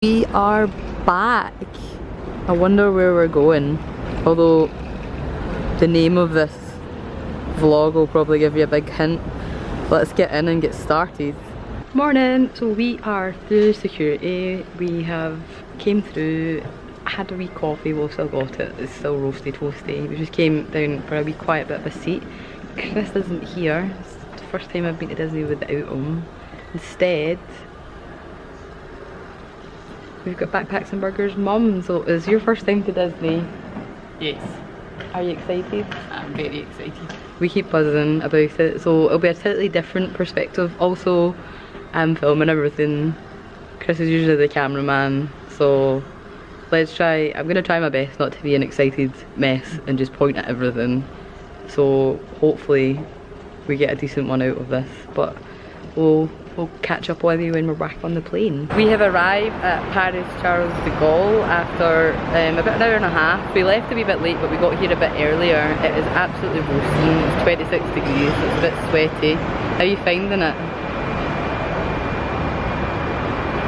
We are back. I wonder where we're going. Although the name of this vlog will probably give you a big hint. Let's get in and get started. Morning. So we are through security. We have came through, had a wee coffee, we've still got it. It's still roasty toasty. We just came down for a wee quiet bit of a seat. Chris isn't here. It's the first time I've been to Disney without him. Instead, we've got Backpacks and Burgers mum. So is your first time to Disney? Yes. Are you excited? I'm very excited. We keep buzzing about it, so it'll be a totally different perspective. Also, I'm filming everything. Chris is usually the cameraman, so let's try. I'm gonna try my best not to be an excited mess and just point at everything. So hopefully we get a decent one out of this, but we'll catch up with you when we're back on the plane. We have arrived at Paris Charles de Gaulle after about an hour and a half. We left a wee bit late, but we got here a bit earlier. It is absolutely roasting. It's 26 degrees, so it's a bit sweaty. How are you finding it?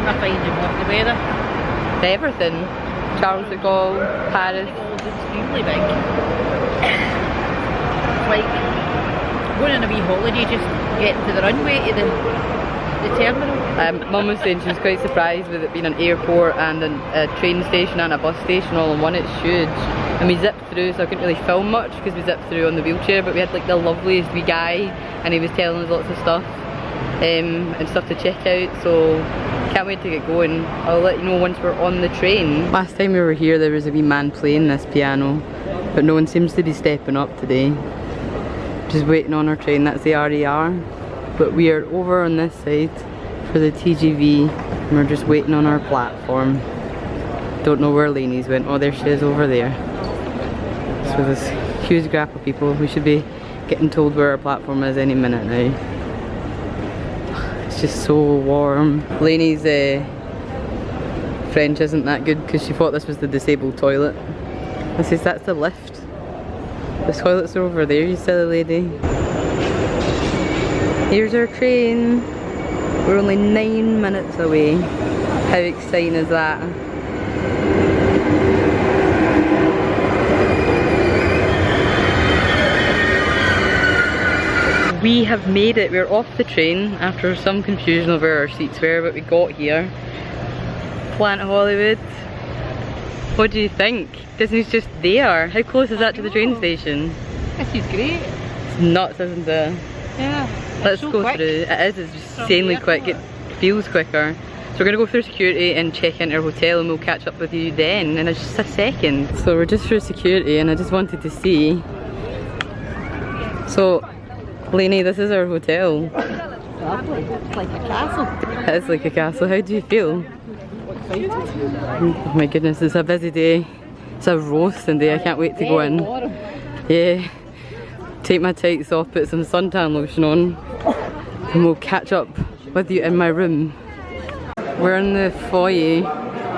I find the weather. Everything. Charles de Gaulle, Paris. It's extremely big. It's like going on a wee holiday, just getting to the runway to the terminal. Mum was saying she was quite surprised with it being an airport and a train station and a bus station all in one. It's huge. And we zipped through, so I couldn't really film much because we zipped through on the wheelchair, but we had like the loveliest wee guy and he was telling us lots of stuff and stuff to check out, so can't wait to get going. I'll let you know once we're on the train. Last time we were here there was a wee man playing this piano, but no one seems to be stepping up today. Just waiting on our train. That's the RER, but we are over on this side for the TGV and we're just waiting on our platform. Don't know where Lainey's went. Oh, there she is over there. So this huge gap of people. We should be getting told where our platform is any minute now. It's just so warm. Lainey's French isn't that good because she thought this was the disabled toilet. I says that's the lift. The toilets are over there, you silly lady. Here's our train. We're only 9 minutes away. How exciting is that? We have made it. We're off the train after some confusion over where our seats were, but we got here. Planet Hollywood. What do you think? Disney's just there. How close is that to the train station? This is great. It's nuts, isn't it? Yeah. Let's go through. It is, it's just insanely quick. It feels quicker. So we're going to go through security and check into our hotel and we'll catch up with you then in just a second. So we're just through security and I just wanted to see. So, Lainey, this is our hotel. Lovely. It's like a castle. It is like a castle. How do you feel? Oh my goodness, it's a busy day. It's a roasting day. I can't wait to go in. Yeah. Take my tights off, put some suntan lotion on, and we'll catch up with you in my room. We're in the foyer.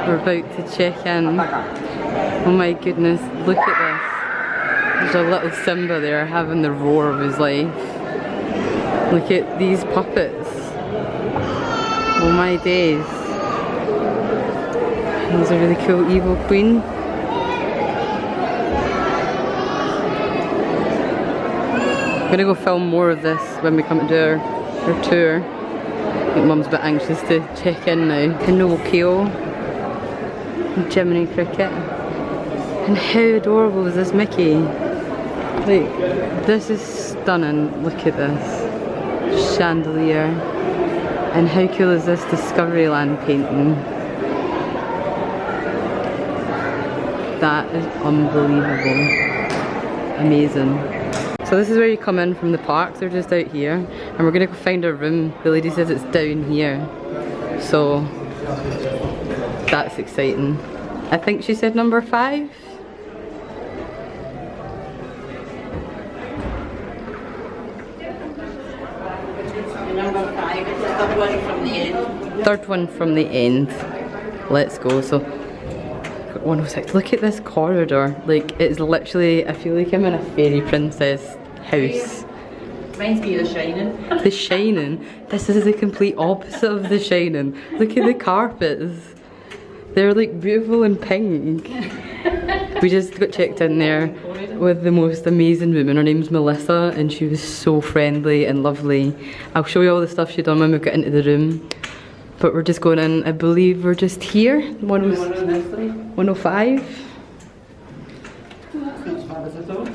We're about to check in. Oh my goodness, look at this. There's a little Simba there having the roar of his life. Look at these puppets. Oh my days. There's a really cool evil queen. I'm gonna go film more of this when we come to do our tour. I think Mum's a bit anxious to check in now. Pinocchio, Jiminy Cricket, and how adorable is this Mickey? Like, this is stunning. Look at this chandelier, and how cool is this Discoveryland painting? That is unbelievable. Amazing. So this is where you come in from the parks. They're just out here. And we're gonna go find our room. The lady says it's down here. So that's exciting. I think she said number 5. Number 5. It's the third one from the end. Third one from the end. Let's go. So 106. Look at this corridor. Like, it's literally, I feel like I'm in a fairy princess house. Reminds me of The Shining. The Shining? This is the complete opposite of The Shining. Look at the carpets. They're like beautiful and pink. We just got checked in there with the most amazing woman. Her name's Melissa and she was so friendly and lovely. I'll show you all the stuff she'd done when we got into the room. But we're just going in, I believe we're just here. 105. That's not as bad as I thought.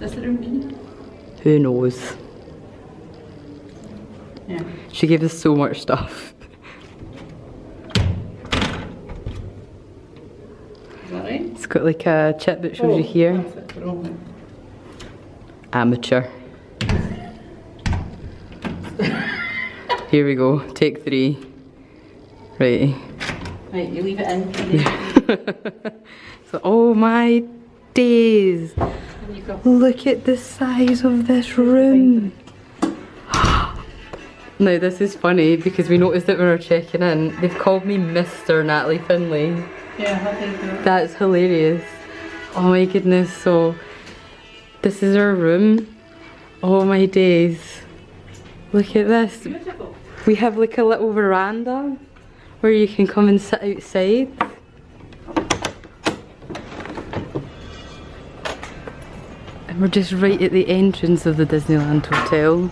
Is the room key? Who knows? Yeah. She gave us so much stuff. Is that right? It's got like a chip that shows you here. That's it for all. Amateur. Here we go, take 3. Right. Right, you leave it in. So, oh my days. You go. Look at the size of this room. Now this is funny because we noticed that when we were checking in, they've called me Mr. Natalie Finlay. Yeah, how do you do? That's hilarious. Oh my goodness, so this is our room. Oh my days. Look at this. Beautiful. We have like a little veranda where you can come and sit outside. And we're just right at the entrance of the Disneyland Hotel.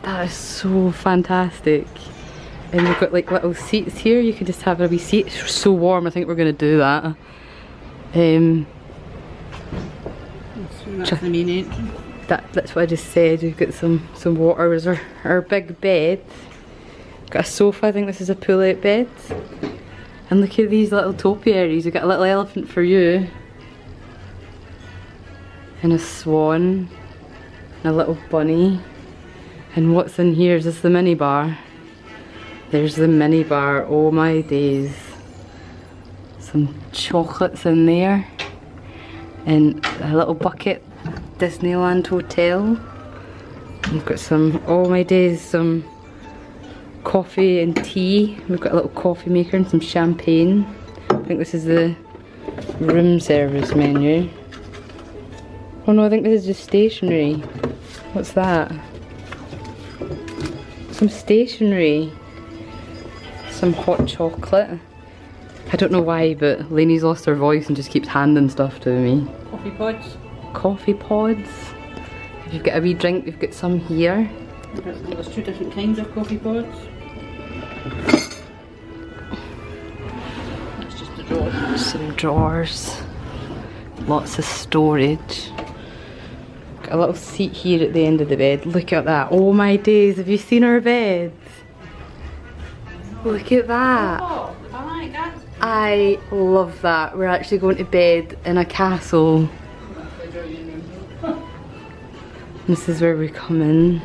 That is so fantastic. And we've got like little seats here. You can just have a wee seat. It's so warm, I think we're going to do that. That's the main entrance. That's what I just said. We've got some water. There's our big bed. Got a sofa, I think this is a pull-out bed. And look at these little topiaries. We've got a little elephant for you. And a swan. And a little bunny. And what's in here? Is this the mini bar? There's the mini bar. Oh my days. Some chocolates in there. And a little bucket. Disneyland Hotel. We've got some, oh my days, some coffee and tea. We've got a little coffee maker and some champagne. I think this is the room service menu. Oh no, I think this is just stationery. What's that? Some stationery. Some hot chocolate. I don't know why, but Lainey's lost her voice and just keeps handing stuff to me. Coffee pods. Coffee pods. If you've got a wee drink, we've got some here. There's 2 different kinds of coffee pods. That's just a drawer. Some drawers. Lots of storage. Got a little seat here at the end of the bed. Look at that. Oh my days, have you seen our bed? Look at that. Oh, I like that. I love that. We're actually going to bed in a castle. This is where we come in.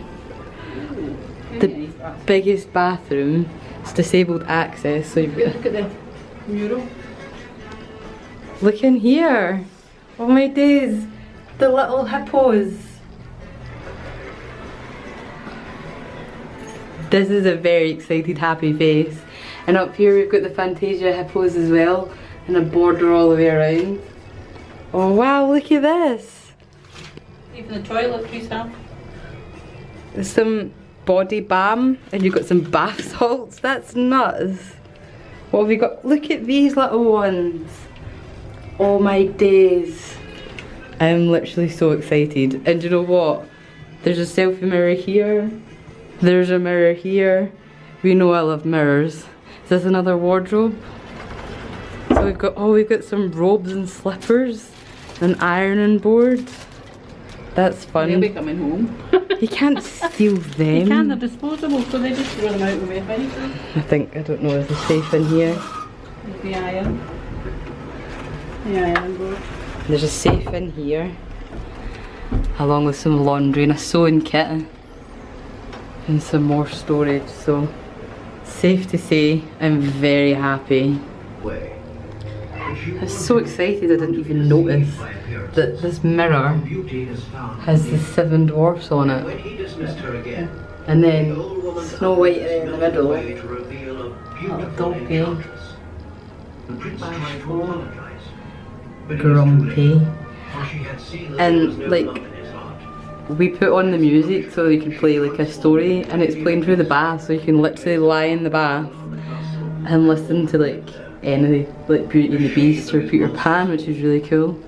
The biggest bathroom. It's disabled access, so you've got. Look at the mural. Look in here. Oh my days. The little hippos. This is a very excited, happy face. And up here we've got the Fantasia hippos as well, and a border all the way around. Oh wow, look at this. Even the toiletries have. There's some body balm, and you've got some bath salts. That's nuts. What have we got? Look at these little ones. Oh my days. I'm literally so excited. And you know what? There's a selfie mirror here. There's a mirror here. We know I love mirrors. Is this another wardrobe? So we've got some robes and slippers, an ironing board. That's fun. They'll be coming home. You can't steal them. You can, they're disposable, so they just throw them out when we finish them. I don't know, there's a safe in here. There's the iron. The iron board. There's a safe in here, along with some laundry and a sewing kit. And some more storage, so safe to say I'm very happy. I was so excited I didn't even notice that this mirror has the 7 dwarfs on it. And then Snow White in the middle, little doggy, bashful, grumpy, and like we put on the music so you can play like a story, and it's playing through the bath, so you can literally lie in the bath and listen to like any like Beauty and the Beast or Peter Pan, which is really cool.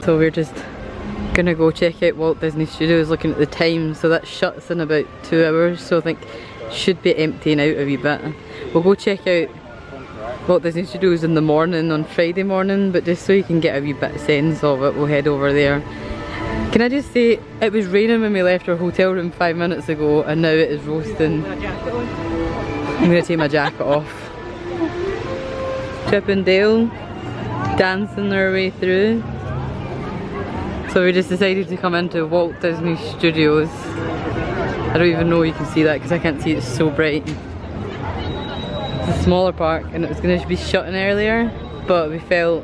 So we're just gonna go check out Walt Disney Studios, looking at the time, so that shuts in about 2 hours, so I think should be emptying out a wee bit. We'll go check out Walt Disney Studios in the morning on Friday morning, but just so you can get a wee bit of sense of it, we'll head over there. Can I just say, it was raining when we left our hotel room 5 minutes ago, and now it is roasting. I'm gonna take my jacket off. Chip and Dale dancing their way through. So we just decided to come into Walt Disney Studios. I don't even know you can see that because I can't see, it's so bright. It's a smaller park and it was going to be shutting earlier, but we felt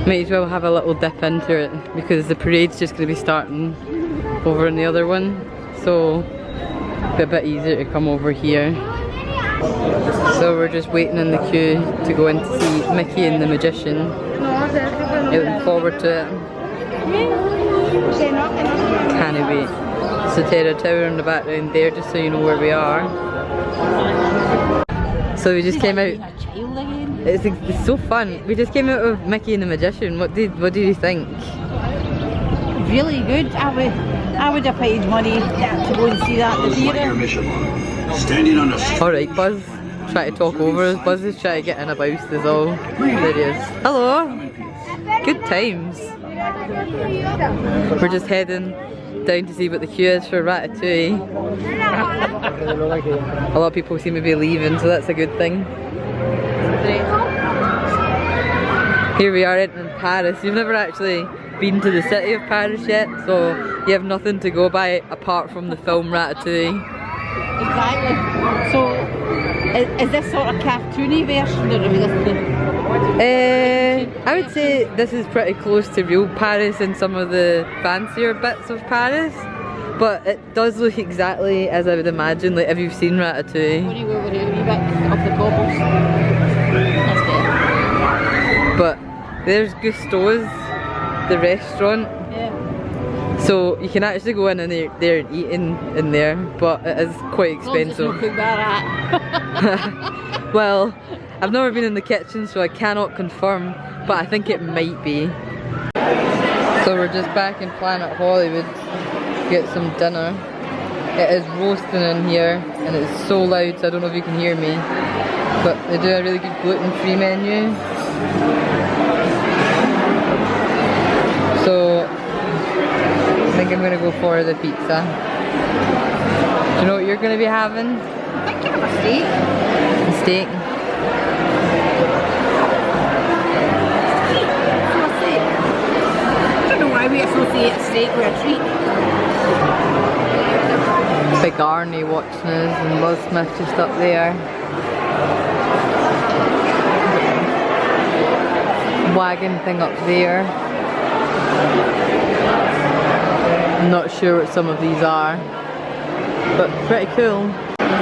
might as well have a little dip into it because the parade's just going to be starting over in the other one. So it'll be a bit easier to come over here. So we're just waiting in the queue to go in to see Mickey and the Magician. Looking forward to it. Can't wait. So Terra Tower in the background there, just so you know where we are. So we just came out. It's so fun. We just came out of Mickey and the Magician. What did you think? Really good. I would have paid money to go and see that in the theatre. Alright, Buzz. Try to talk over us. Buzz is trying to get in a bounce as all. There he is. Hello! Good times. We're just heading down to see what the queue is for Ratatouille. A lot of people seem to be leaving, so that's a good thing. Here we are entering Paris. You've never actually been to the city of Paris yet, so you have nothing to go by apart from the film Ratatouille. Exactly. So, is this sort of cartoony version or realistic? I would say this is pretty close to real Paris in some of the fancier bits of Paris, but it does look exactly as I would imagine, like if you've seen Ratatouille. When you go over here, a wee bit of the cobbles. That's better. But there's Gusteau's, the restaurant. Yeah. So you can actually go in and there and eat in there, but it is quite expensive. Well, I've never been in the kitchen, so I cannot confirm, but I think it might be. So we're just back in Planet Hollywood to get some dinner. It is roasting in here, and it's so loud, so I don't know if you can hear me. But they do a really good gluten-free menu. So I think I'm gonna go for the pizza. Do you know what you're gonna be having? I think I have a steak. A steak. I don't know why we associate steak with a treat. Big Arnie watching us and Will Smith just up there. Wagon thing up there. I'm not sure what some of these are, but pretty cool.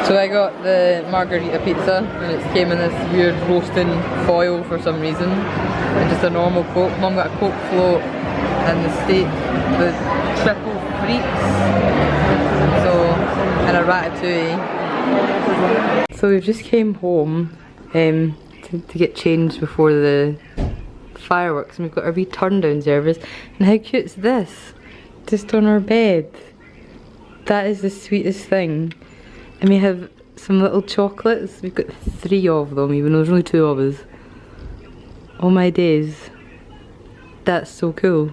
So I got the margarita pizza and it came in this weird roasting foil for some reason. And just a normal Coke. Mum got a Coke float and the steak with triple frites. So, and a ratatouille. So we've just came home to get changed before the fireworks, and we've got our wee turn down service. And how cute's this? Just on our bed. That is the sweetest thing. And we have some little chocolates. We've got 3 of them, even though there's only 2 of us. Oh my days. That's so cool.